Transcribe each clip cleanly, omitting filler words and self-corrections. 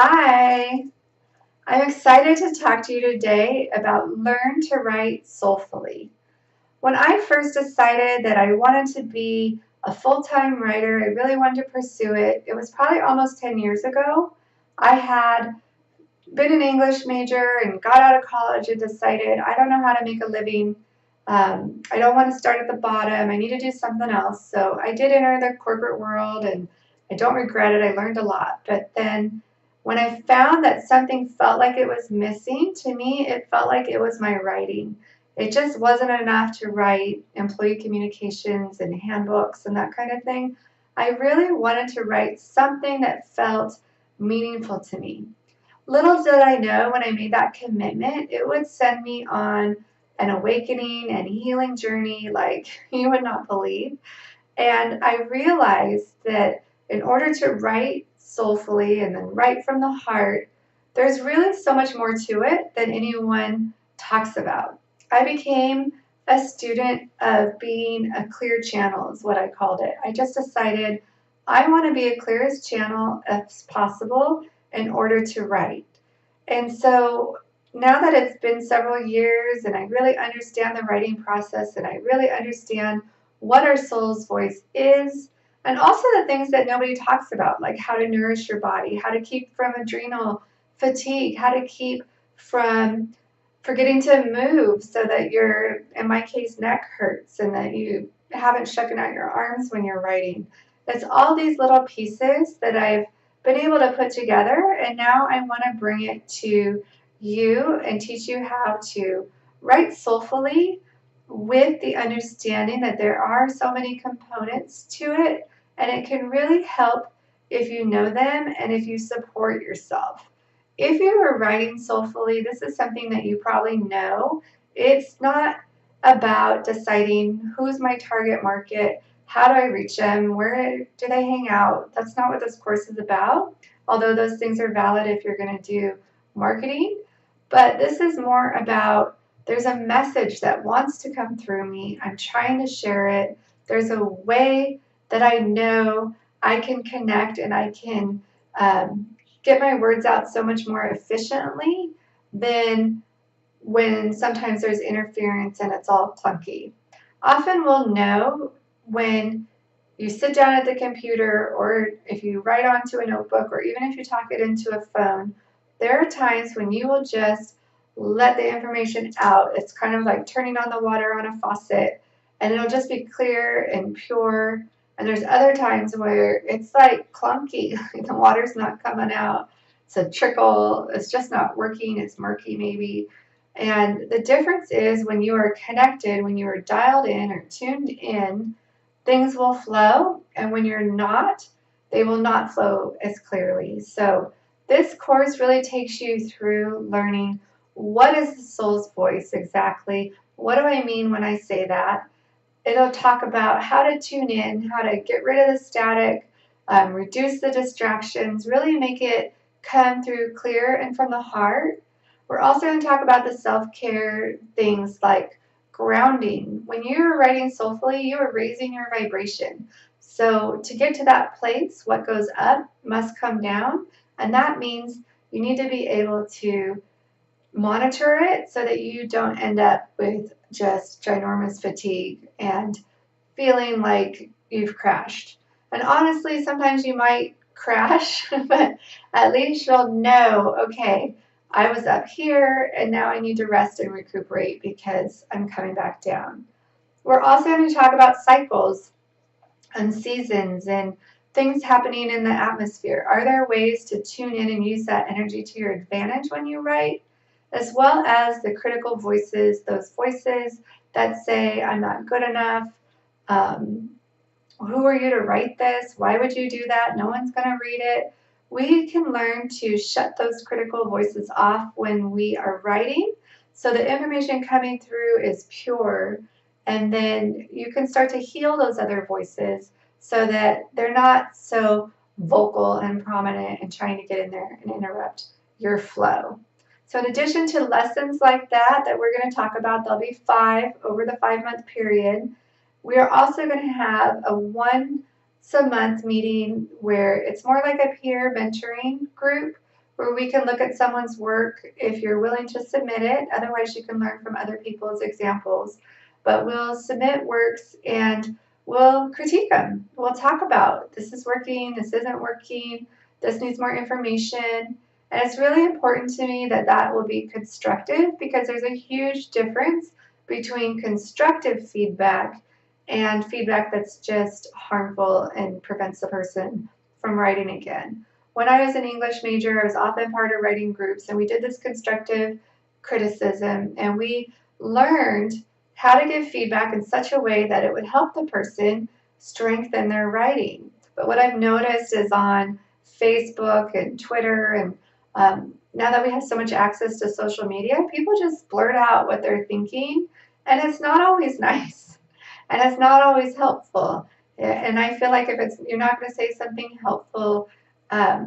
Hi, I'm excited to talk to you today about Learn to Write Soulfully. When I first decided that I wanted to be a full-time writer, I really wanted to pursue it. It was probably almost 10 years ago. I had been an English major and got out of college and decided I don't know how to make a living. I don't want to start at the bottom. I need to do something else. So I did enter the corporate world and I don't regret it. I learned a lot. But then when I found that something felt like it was missing, to me, it felt like it was my writing. It just wasn't enough to write employee communications and handbooks and that kind of thing. I really wanted to write something that felt meaningful to me. Little did I know when I made that commitment, it would send me on an awakening and healing journey like you would not believe. And I realized that in order to write soulfully and then write from the heart, there's really so much more to it than anyone talks about. I became a student of being a clear channel, is what I called it. I just decided I want to be as clear as channel as possible in order to write. And so now that it's been several years and I really understand the writing process and I really understand what our soul's voice is, and also the things that nobody talks about, like how to nourish your body, how to keep from adrenal fatigue, how to keep from forgetting to move so that your, in my case, neck hurts and that you haven't shaken out your arms when you're writing. It's all these little pieces that I've been able to put together, and now I want to bring it to you and teach you how to write soulfully with the understanding that there are so many components to it, and it can really help if you know them and if you support yourself. If you are writing soulfully, this is something that you probably know. It's not about deciding who's my target market, how do I reach them, where do they hang out. That's not what this course is about, although those things are valid if you're going to do marketing. But this is more about there's a message that wants to come through me. I'm trying to share it. There's a way that I know I can connect and I can um, get my words out so much more efficiently than when sometimes there's interference and it's all clunky. Often we'll know when you sit down at the computer or if you write onto a notebook or even if you talk it into a phone, there are times when you will just let the information out. It's kind of like turning on the water on a faucet and it'll just be clear and pure. And there's other times where it's like clunky, the water's not coming out. It's a trickle, it's just not working, it's murky maybe. And the difference is when you are connected, when you are dialed in or tuned in, things will flow. And when you're not, they will not flow as clearly. So this course really takes you through learning what is the soul's voice exactly? What do I mean when I say that? It'll talk about how to tune in, how to get rid of the static, reduce the distractions, really make it come through clear and from the heart. We're also going to talk about the self-care things like grounding. When you're writing soulfully, you are raising your vibration. So to get to that place, what goes up must come down, and that means you need to be able to monitor it so that you don't end up with just ginormous fatigue and feeling like you've crashed. And honestly, sometimes you might crash, but at least you'll know, okay, I was up here and now I need to rest and recuperate because I'm coming back down. We're also going to talk about cycles and seasons and things happening in the atmosphere. Are there ways to tune in and use that energy to your advantage when you write? As well as the critical voices, those voices that say, I'm not good enough. Um, who are you to write this? Why would you do that? No one's going to read it. We can learn to shut those critical voices off when we are writing so the information coming through is pure, and then you can start to heal those other voices so that they're not so vocal and prominent and trying to get in there and interrupt your flow. So in addition to lessons like that we're going to talk about, there'll be 5 over the 5-month period. We are also going to have a once a month meeting where it's more like a peer mentoring group where we can look at someone's work if you're willing to submit it. Otherwise, you can learn from other people's examples. But we'll submit works and we'll critique them. We'll talk about this is working, this isn't working, this needs more information. And it's really important to me that that will be constructive because there's a huge difference between constructive feedback and feedback that's just harmful and prevents the person from writing again. When I was an English major, I was often part of writing groups, and we did this constructive criticism, and we learned how to give feedback in such a way that it would help the person strengthen their writing. But what I've noticed is on Facebook and Twitter, and now that we have so much access to social media, people just blurt out what they're thinking, and it's not always nice, and it's not always helpful. And I feel like if it's you're not going to say something helpful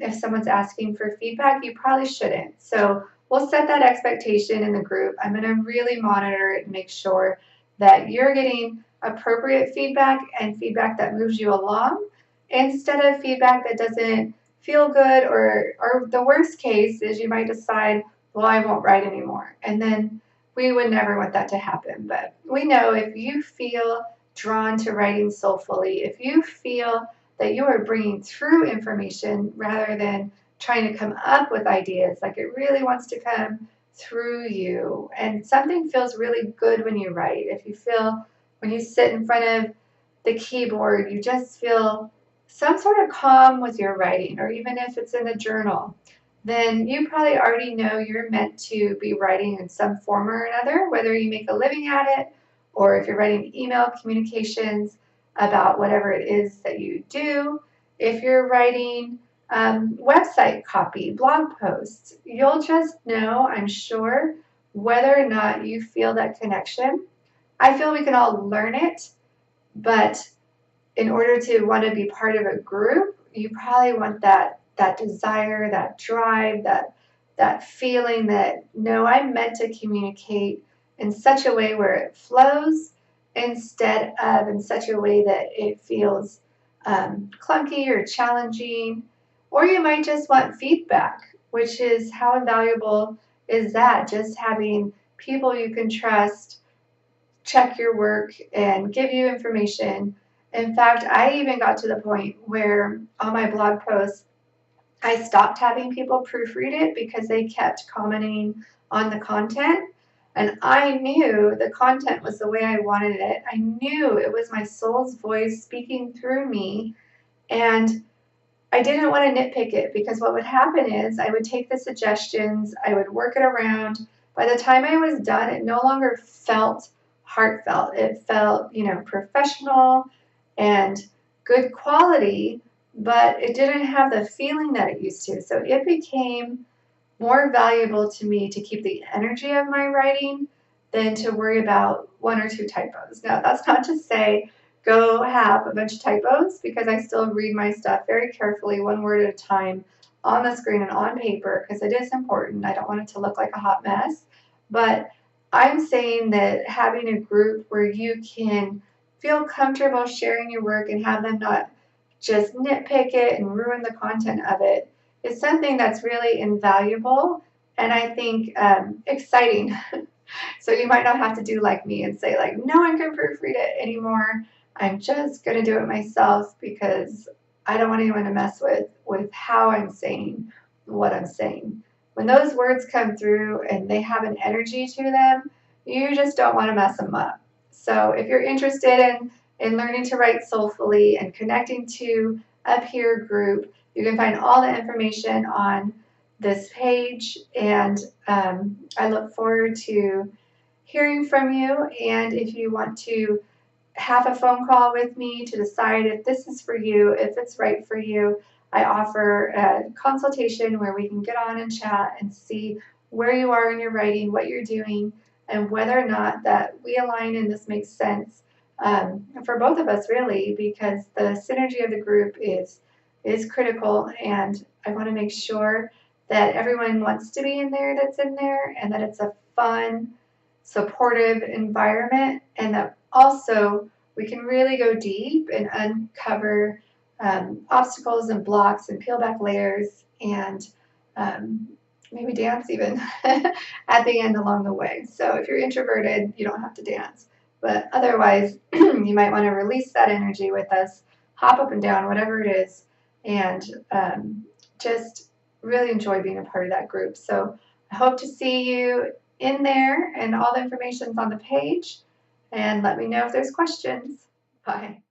if someone's asking for feedback, you probably shouldn't. So we'll set that expectation in the group. I'm going to really monitor it and make sure that you're getting appropriate feedback and feedback that moves you along instead of feedback that doesn't feel good, or the worst case is you might decide, well, I won't write anymore. And then we would never want that to happen. But we know if you feel drawn to writing soulfully, if you feel that you are bringing through information rather than trying to come up with ideas, like it really wants to come through you. And something feels really good when you write. If you feel when you sit in front of the keyboard, you just feel some sort of calm with your writing, or even if it's in a journal, then you probably already know you're meant to be writing in some form or another, whether you make a living at it or if you're writing email communications about whatever it is that you do. If you're writing website copy, blog posts, you'll just know, I'm sure, whether or not you feel that connection. I feel we can all learn it, but in order to want to be part of a group, you probably want that desire, that drive, that feeling that no, I'm meant to communicate in such a way where it flows instead of in such a way that it feels clunky or challenging. Or you might just want feedback, which is how invaluable is that? Just having people you can trust check your work and give you information. In fact, I even got to the point where on my blog posts, I stopped having people proofread it because they kept commenting on the content. And I knew the content was the way I wanted it. I knew it was my soul's voice speaking through me. And I didn't want to nitpick it because what would happen is I would take the suggestions, I would work it around. By the time I was done, it no longer felt heartfelt. It felt, professional and good quality, but it didn't have the feeling that it used to. So it became more valuable to me to keep the energy of my writing than to worry about one or two typos. Now, that's not to say go have a bunch of typos because I still read my stuff very carefully, one word at a time, on the screen and on paper because it is important. I don't want it to look like a hot mess. But I'm saying that having a group where you can feel comfortable sharing your work and have them not just nitpick it and ruin the content of it is something that's really invaluable and I think exciting. So you might not have to do like me and say like, no one can proofread it anymore. I'm just going to do it myself because I don't want anyone to mess with how I'm saying what I'm saying. When those words come through and they have an energy to them, you just don't want to mess them up. So if you're interested in learning to write soulfully and connecting to a peer group, you can find all the information on this page, and I look forward to hearing from you. And if you want to have a phone call with me to decide if this is for you, if it's right for you, I offer a consultation where we can get on and chat and see where you are in your writing, what you're doing, and whether or not that we align and this makes sense for both of us, really, because the synergy of the group is critical, and I want to make sure that everyone wants to be in there that's in there, and that it's a fun, supportive environment, and that also we can really go deep and uncover obstacles and blocks and peel back layers and um, maybe dance even at the end along the way. So if you're introverted, you don't have to dance. But otherwise, you might want to release that energy with us, hop up and down, whatever it is, and just really enjoy being a part of that group. So I hope to see you in there, and all the information's on the page. And let me know if there's questions. Bye.